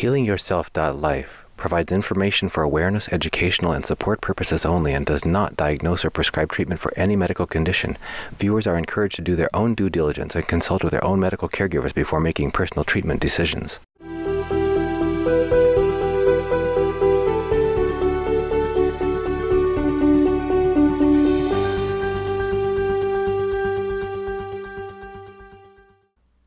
HealingYourself.life provides information for awareness, educational, and support purposes only and does not diagnose or prescribe treatment for any medical condition. Viewers are encouraged to do their own due diligence and consult with their own medical caregivers before making personal treatment decisions.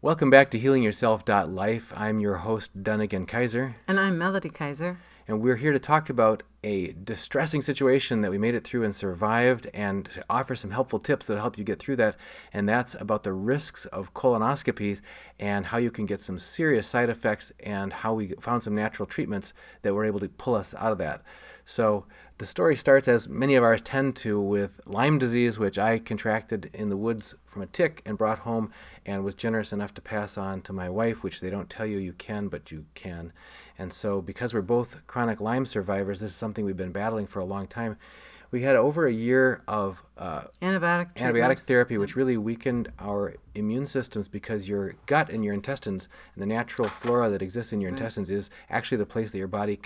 Welcome back to HealingYourself.life. I'm your host, Dunagun Kaiser. And I'm Melody Kaiser. And we're here to talk about a distressing situation that we made it through and survived, and to offer some helpful tips that help you get through that. And that's about the risks of colonoscopies and how you can get some serious side effects, and how we found some natural treatments that were able to pull us out of that. So the story starts, as many of ours tend to, with Lyme disease, which I contracted in the woods from a tick and brought home and was generous enough to pass on to my wife, which they don't tell you can, but you can. And so because we're both chronic Lyme survivors, this is something we've been battling for a long time. We had over a year of antibiotic therapy, which really weakened our immune systems, because your gut and your intestines and the natural flora that exists in your intestines is actually the place that your body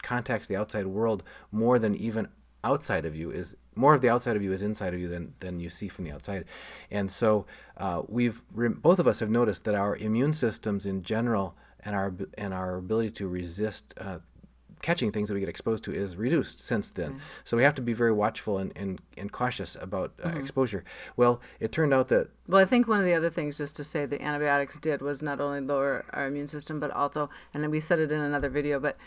contacts the outside world more than even outside of you is. More of the outside of you is inside of you than you see from the outside. And so both of us have noticed that our immune systems in general and our ability to resist catching things that we get exposed to is reduced since then. So we have to be very watchful and cautious about exposure. Well, it turned out that... Well, I think one of the other things, just to say, the antibiotics did was not only lower our immune system, but also, and we said it in another video, but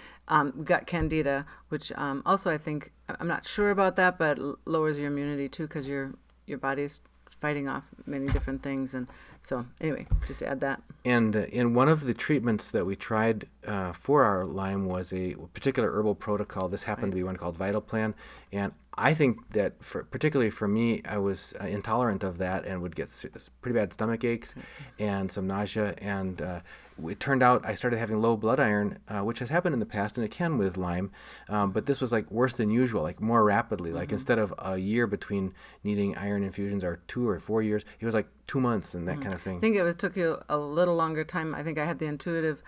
we got candida, which also I think, I'm not sure about that, but lowers your immunity too, because your body's fighting off many different things. And so anyway, just to add that. And in one of the treatments that we tried for our Lyme was a particular herbal protocol. This happened to be one called Vital Plan. And I think that particularly for me, I was intolerant of that and would get pretty bad stomach aches and some nausea. And it turned out I started having low blood iron, which has happened in the past, and it can with Lyme. But this was like worse than usual, like more rapidly. Like instead of a year between needing iron infusions, or 2 or 4 years, it was like 2 months and that kind of thing. I think it took you a little longer time. I think I had the intuitive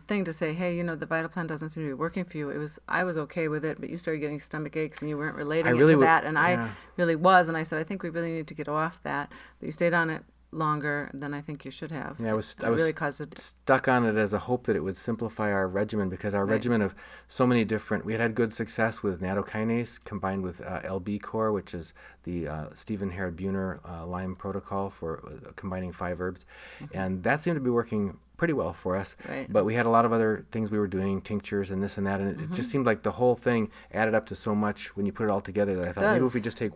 thing to say, hey, the Vital Plan doesn't seem to be working for you. I was okay with it, but you started getting stomach aches and you weren't relating it to that. And I really was. And I said, I think we really need to get off that. But you stayed on it longer than I think you should have. Yeah, I was stuck on it as a hope that it would simplify our regimen, because our regimen of so many different, we had good success with nattokinase combined with LB core, which is the Stephen Herod Buhner Lyme protocol for combining 5 herbs. And that seemed to be working pretty well for us, but we had a lot of other things we were doing, tinctures and this and that, and it just seemed like the whole thing added up to so much when you put it all together that I thought maybe if we just take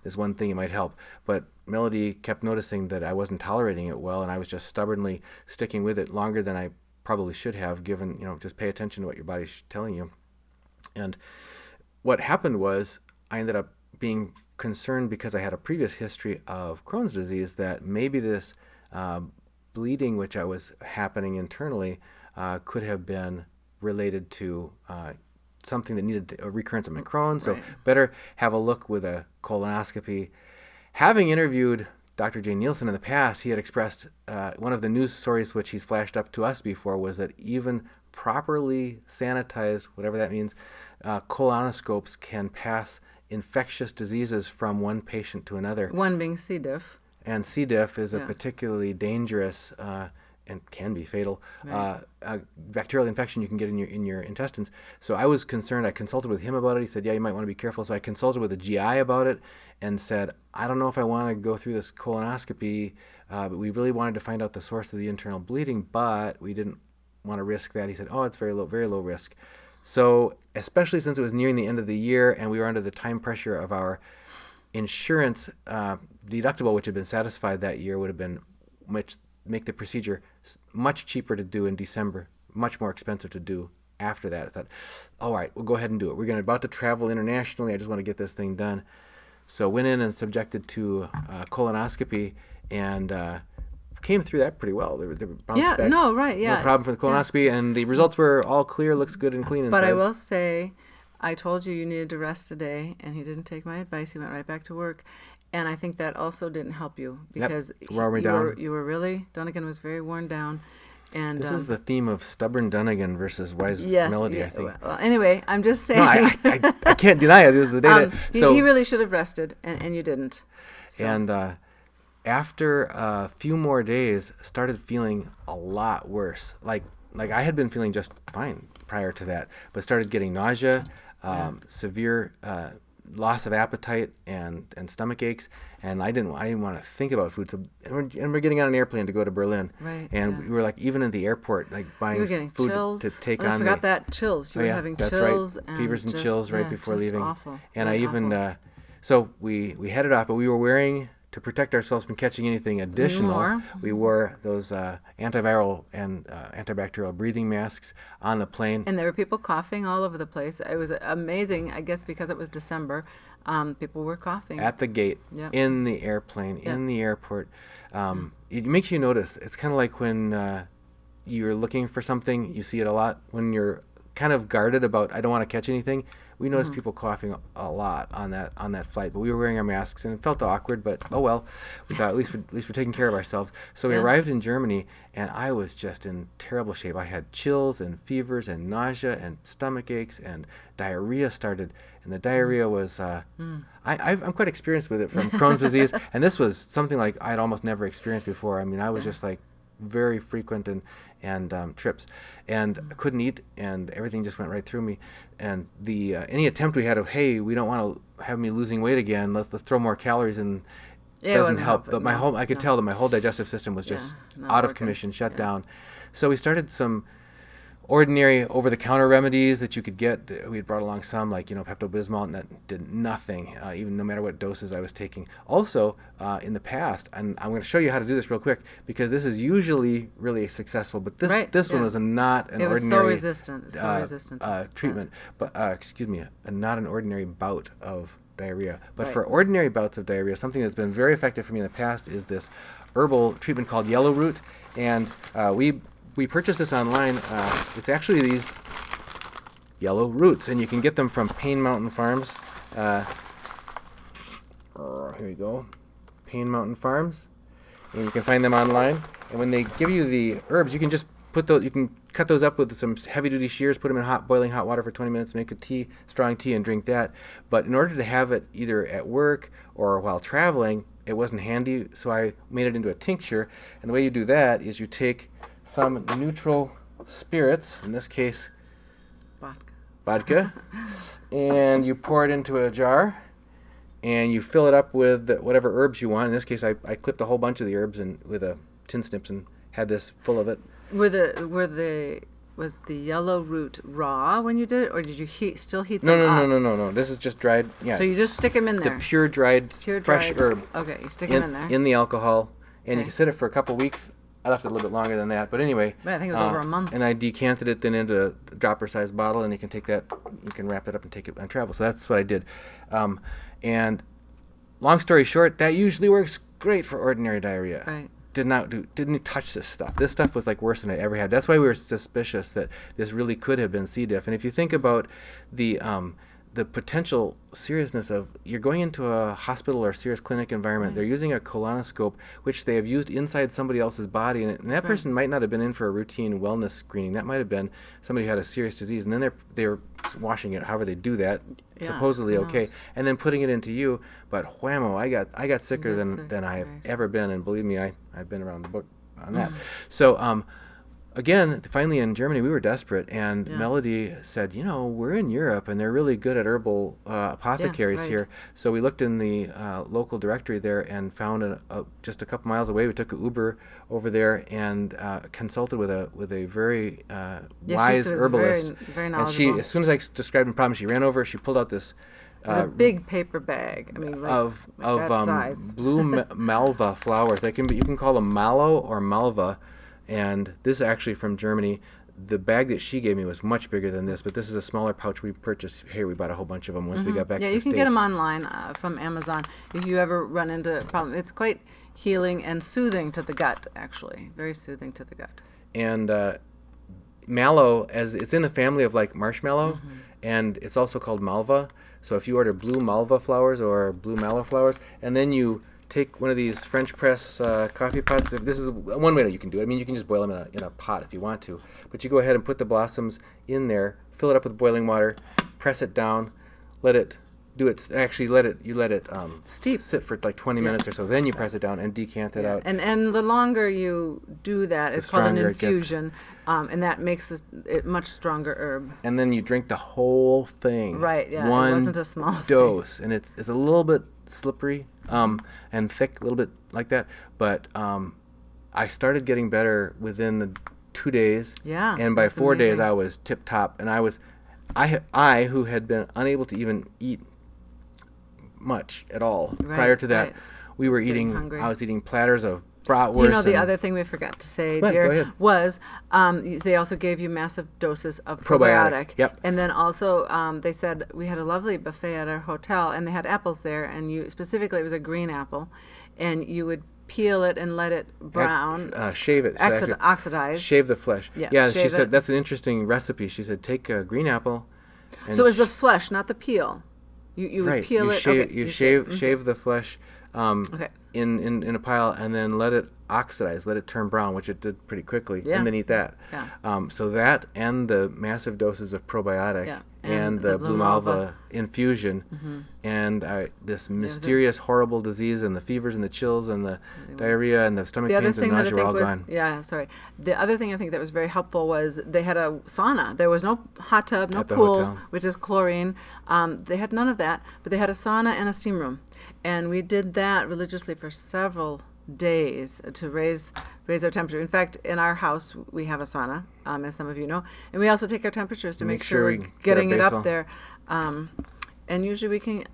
this one thing, it might help. But Melody kept noticing that I wasn't tolerating it well, and I was just stubbornly sticking with it longer than I probably should have, given, just pay attention to what your body's telling you. And what happened was I ended up being concerned, because I had a previous history of Crohn's disease, that maybe this bleeding which I was happening internally could have been related to something that needed a recurrence of my Crohn's. So better have a look with a colonoscopy. Having interviewed Dr. Jay Nielsen in the past, he had expressed one of the news stories which he's flashed up to us before was that even properly sanitized, whatever that means, colonoscopes can pass infectious diseses from one patient to another. One being C. diff. And C. diff is a particularly dangerous and can be fatal bacterial infection you can get in your intestines. So I was concerned. I consulted with him about it. He said, yeah, you might want to be careful. So I consulted with a GI about it and said, I don't know if I want to go through this colonoscopy, but we really wanted to find out the source of the internal bleeding, but we didn't want to risk that. He said, oh, it's very low risk. So especially since it was nearing the end of the year and we were under the time pressure of our insurance deductible, which had been satisfied that year, would have been make the procedure much cheaper to do in December, much more expensive to do after that. I thought, all right, we'll go ahead and do it. We're about to travel internationally. I just want to get this thing done. So went in and subjected to colonoscopy and came through that pretty well. They bounced back. No problem for the colonoscopy, and the results were all clear, looks good and clean inside. But I will say, I told you needed to rest today, and he didn't take my advice. He went right back to work. And I think that also didn't help you because you were really, Dunagun was very worn down. And This is the theme of stubborn Dunagun versus wise yes, Melody, yeah, I think. Well, anyway, I'm just saying. No, I can't deny it. It was the data. He really should have rested, and you didn't. So. And after a few more days, started feeling a lot worse. Like I had been feeling just fine prior to that, but started getting nausea, severe loss of appetite, and stomach aches. And I didn't want to think about food. So and we're getting on an airplane to go to Berlin, right? And we were like even at the airport, like buying food chills. to take I on. forgot that chills. You were having that's chills, right. and Fevers and chills right before leaving. Awful. And really I even awful. So we headed off, but we were wearing, to protect ourselves from catching anything additional, we wore those antiviral and antibacterial breathing masks on the plane. And there were people coughing all over the place. It was amazing, I guess, because it was December. People were coughing. At the gate, in the airplane, in the airport. It makes you notice. It's kind of like when you're looking for something, you see it a lot. When you're kind of guarded about, I don't want to catch anything, we noticed people coughing a lot on that flight. But we were wearing our masks, and it felt awkward, but oh well. We thought at least we're taking care of ourselves. So we arrived in Germany, and I was just in terrible shape. I had chills and fevers and nausea and stomach aches, and diarrhea started. And the diarrhea was, I'm quite experienced with it from Crohn's disease, and this was something like I'd almost never experienced before. I mean, I was just like very frequent and trips, and I couldn't eat, and everything just went right through me. And the any attempt we had of, hey, we don't want to have me losing weight again, let's throw more calories in, doesn't help. But I could tell that my whole digestive system was just out of commission, shut down. So we started some ordinary over-the-counter remedies that you could get. We had brought along some, like Pepto-Bismol, and that did nothing, even no matter what doses I was taking. Also, in the past, and I'm going to show you how to do this real quick, because this is usually really successful, but this one was not an ordinary resistant treatment, but not an ordinary bout of diarrhea. But for ordinary bouts of diarrhea, something that's been very effective for me in the past is this herbal treatment called Yellowroot, and we purchased this online. It's actually these yellow roots, and you can get them from Pain Mountain Farms. Here we go, Pain Mountain Farms, and you can find them online. And when they give you the herbs, you can just you can cut those up with some heavy-duty shears, put them in boiling hot water for 20 minutes, make a strong tea, and drink that. But in order to have it either at work or while traveling, it wasn't handy, so I made it into a tincture. And the way you do that is you take some neutral spirits, in this case vodka, and you pour it into a jar, and you fill it up with whatever herbs you want. In this case, I clipped a whole bunch of the herbs with a tin snips and had this full of it. Was the Yellowroot raw when you did it, or did you still heat them up? No. This is just dried. Yeah. So you just stick them in there. The pure dried fresh herb. Okay, you stick them in there. In the alcohol, and you can sit it for a couple weeks. I left it a little bit longer than that, but anyway. I think it was over a month. And I decanted it then into a dropper-sized bottle, and you can take that, you can wrap it up and take it on travel. So that's what I did. And long story short, that usually works great for ordinary diarrhea. Right. Didn't touch this stuff. This stuff was like worse than I ever had. That's why we were suspicious that this really could have been C. diff. And if you think about the potential seriousness of, you're going into a hospital or serious clinic environment, they're using a colonoscope, which they have used inside somebody else's body, and that person might not have been in for a routine wellness screening. That might have been somebody who had a serious disease, and then they're washing it, however they do that, supposedly okay, and then putting it into you. But whammo, I got sicker than I have ever been, and believe me, I've been around the book on that. So again, finally in Germany, we were desperate, and Melody said, we're in Europe, and they're really good at herbal apothecaries here. So we looked in the local directory there and found just a couple miles away. We took an Uber over there and consulted with a very wise herbalist. Very knowledgeable. And she, as soon as I described the problem, she ran over. She pulled out this. It was a big paper bag. I mean, of that size. Blue malva flowers. You can call them mallow or malva. And this is actually from Germany. The bag that she gave me was much bigger than this, but this is a smaller pouch we purchased. Here, we bought a whole bunch of them once we got back to the States. Yeah, you can get them online from Amazon if you ever run into a problem. It's quite healing and soothing to the gut, actually. Very soothing to the gut. And mallow, as it's in the family of like marshmallow, and it's also called malva. So if you order blue malva flowers or blue mallow flowers, and then you take one of these French press coffee pots. If this is one way that you can do it. I mean, you can just boil them in a pot if you want to. But you go ahead and put the blossoms in there, fill it up with boiling water, press it down, let it do it. Actually, let it steep, sit for like 20 minutes or so. Then you press it down and decant it out. And the longer you do that, it's called an infusion, and that makes it much stronger herb. And then you drink the whole thing. Right. Yeah. One it wasn't a small dose, thing. and it's a little bit slippery and thick, a little bit like that. But I started getting better within the 2 days. Yeah. And by 4 amazing. days, I was tip top, and I who had been unable to even eat much at all prior to that, we were eating. Hungry. I was eating platters of bratwurst. You know, the other thing we forgot to say, dear, was they also gave you massive doses of probiotic. Yep. And then also they said we had a lovely buffet at our hotel, and they had apples there, and specifically it was a green apple, and you would peel it and let it brown. Shave it. Oxidize. Shave the flesh. Yeah, she said that's an interesting recipe. She said take a green apple. And so it was the flesh, not the peel. You would peel it. You shave the flesh in a pile, and then let it oxidize, let it turn brown, which it did pretty quickly, and then eat that. Yeah. So that and the massive doses of probiotic and the blue malva infusion and this mysterious horrible disease and the fevers and the chills and the diarrhea and the stomach pains and nausea were all gone. Yeah, sorry. The other thing I think that was very helpful was they had a sauna. There was no hot tub, no pool, which is chlorine. They had none of that, but they had a sauna and a steam room. And we did that religiously for several days to raise our temperature. In fact, in our house we have a sauna, as some of you know, and we also take our temperatures to make sure we're getting it up there. And usually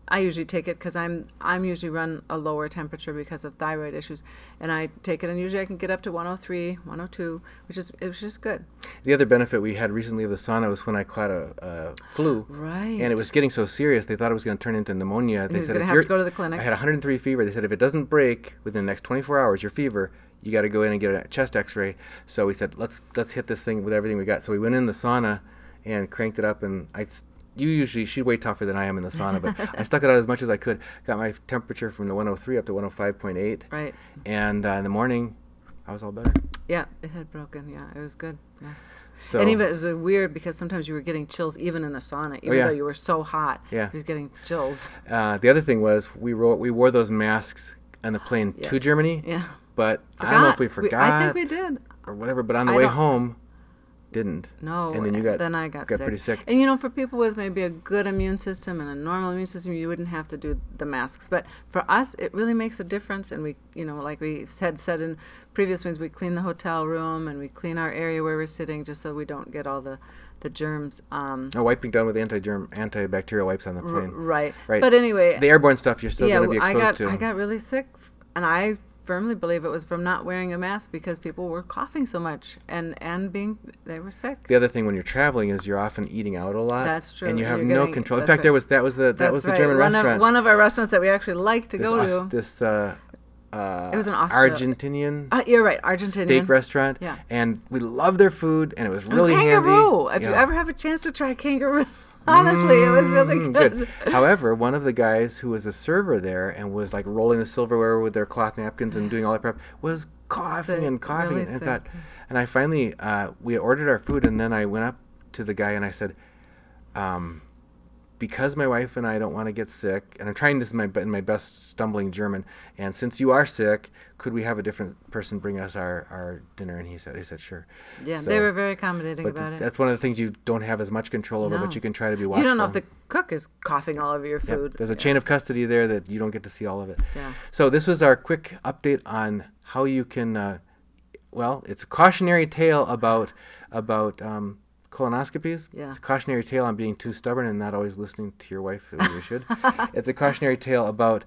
I usually take it because I'm usually run a lower temperature because of thyroid issues, and I take it, and usually I can get up to 103, 102, which is just good. The other benefit we had recently of the sauna was when I caught a flu, right? And it was getting so serious they thought it was going to turn into pneumonia. They said if you're going to go to the clinic. I had 103 fever. They said if it doesn't break within the next 24 hours, your fever, you got to go in and get a chest X-ray. So we said let's hit this thing with everything we got. So we went in the sauna and cranked it up, and she'd way tougher than I am in the sauna, but I stuck it out as much as I could. Got my temperature from the 103 up to 105.8. Right. And in the morning, I was all better. Yeah, it had broken. Yeah, it was good. Yeah. So, and even it was weird because sometimes you were getting chills even in the sauna, even though you were so hot. Yeah. You was getting chills. The other thing was we wore those masks on the plane to Germany. Yeah. But I don't know if we forgot. I think we did. Or whatever. But on the way home, didn't. No, and then I got pretty sick. And for people with maybe a good immune system and a normal immune system, you wouldn't have to do the masks. But for us, it really makes a difference. And we, like we said in previous ones, we clean the hotel room and we clean our area where we're sitting just so we don't get all the germs. Wiping down with antibacterial wipes on the plane. Right. But anyway, the airborne stuff you're still going to be exposed to. I got really sick, and I firmly believe it was from not wearing a mask because people were coughing so much and they were sick. The other thing when you're traveling is you're often eating out a lot. That's true. And you have no control. In fact, that was the German restaurant. One of our restaurants that we actually like to go to. It was an Austria. Argentinian. You're right, Argentinian steak restaurant. Yeah. And we loved their food, and it was really kangaroo. handy. If you ever have a chance to try kangaroo. Honestly, it was really good. However, one of the guys who was a server there and was like rolling the silverware with their cloth napkins and doing all that prep was coughing and coughing. Really and I finally, we ordered our food, and then I went up to the guy and I said, because my wife and I don't want to get sick, and I'm trying this in my best stumbling German, and since you are sick, could we have a different person bring us our dinner? And he said sure. Yeah, so, they were very accommodating about it. That's one of the things you don't have as much control over, but you can try to be watchful. You don't know if the cook is coughing all over your food. There's a chain of custody there that you don't get to see all of it. Yeah. So this was our quick update on how you can, it's a cautionary tale about colonoscopies. Yeah. It's a cautionary tale on being too stubborn and not always listening to your wife as you should. It's a cautionary tale about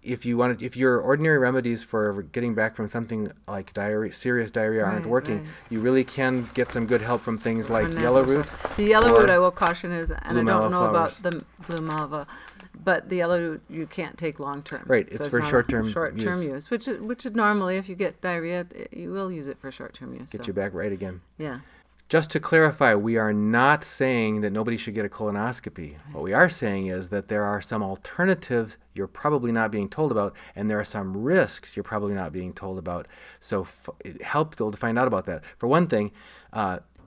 if your ordinary remedies for getting back from something like serious diarrhea aren't working, you really can get some good help from things like Yellowroot. The Yellowroot, I will caution, is, and I don't know flowers. about the blue malva, but the Yellowroot you can't take long term. Right, it's for short-term use. Which is normally, if you get diarrhea, you will use it for short-term use. Get you back right again. Yeah. Just to clarify, we are not saying that nobody should get a colonoscopy. What we are saying is that there are some alternatives you're probably not being told about, and there are some risks you're probably not being told about. So it's helpful to find out about that. For one thing,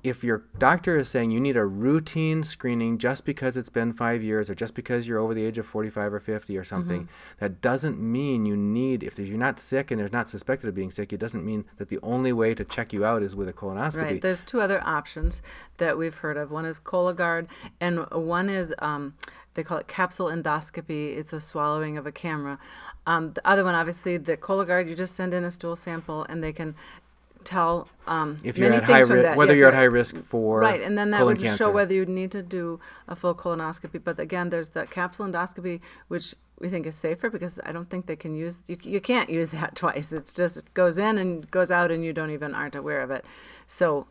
if your doctor is saying you need a routine screening just because it's been 5 years or just because you're over the age of 45 or 50 or something, that doesn't mean you need, if you're not sick and there's not suspected of being sick, it doesn't mean that the only way to check you out is with a colonoscopy. Right. There's two other options that we've heard of. One is Cologuard, and one is they call it capsule endoscopy. It's a swallowing of a camera. The other one, obviously, the Cologuard, you just send in a stool sample and they can tell if you're many at high things from risk, that. whether you're at high risk for right, and then that colon would cancer. show whether you need to do a full colonoscopy. But again, there's the capsule endoscopy, which we think is safer because I don't think they can use you can't use that twice. It's just it goes in and goes out, and you aren't aware of it. So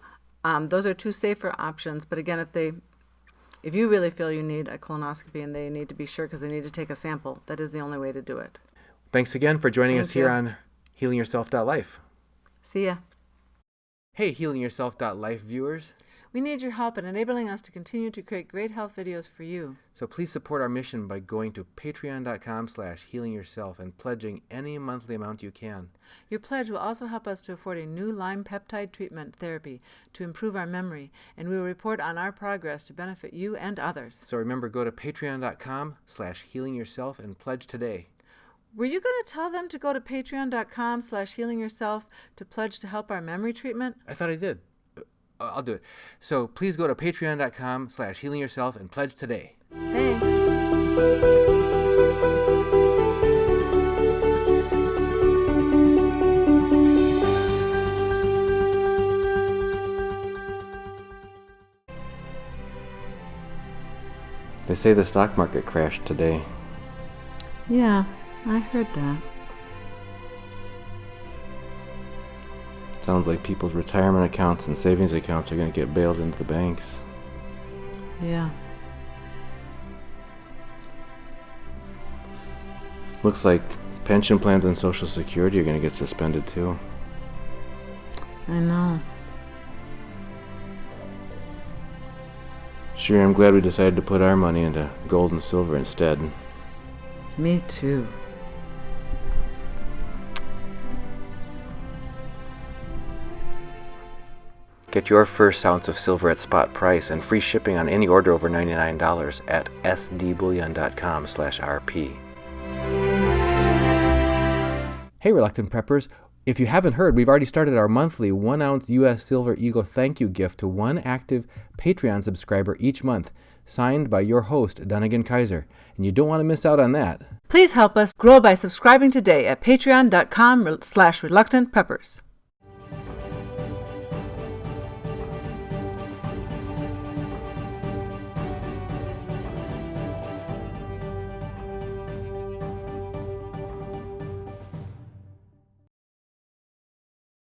those are two safer options. But again, if you really feel you need a colonoscopy and they need to be sure because they need to take a sample, that is the only way to do it. Thanks again for joining Thank us here you. on HealingYourself.life. See ya. Hey, HealingYourself.life viewers. We need your help in enabling us to continue to create great health videos for you. So please support our mission by going to patreon.com/healingyourself and pledging any monthly amount you can. Your pledge will also help us to afford a new Lyme peptide treatment therapy to improve our memory, and we will report on our progress to benefit you and others. So remember, go to patreon.com/healingyourself and pledge today. Were you going to tell them to go to patreon.com/healingyourself to pledge to help our memory treatment? I thought I did. I'll do it. So please go to patreon.com/healingyourself and pledge today. Thanks. They say the stock market crashed today. Yeah, I heard that. Sounds like people's retirement accounts and savings accounts are going to get bailed into the banks. Yeah. Looks like pension plans and Social Security are going to get suspended too. I know. Sure, I'm glad we decided to put our money into gold and silver instead. Me too. Get your first ounce of silver at spot price and free shipping on any order over $99 at sdbullion.com/rp. Hey, Reluctant Preppers. If you haven't heard, we've already started our monthly 1-ounce U.S. Silver Eagle thank you gift to one active Patreon subscriber each month, signed by your host, Dunagun Kaiser. And you don't want to miss out on that. Please help us grow by subscribing today at patreon.com/reluctantpreppers.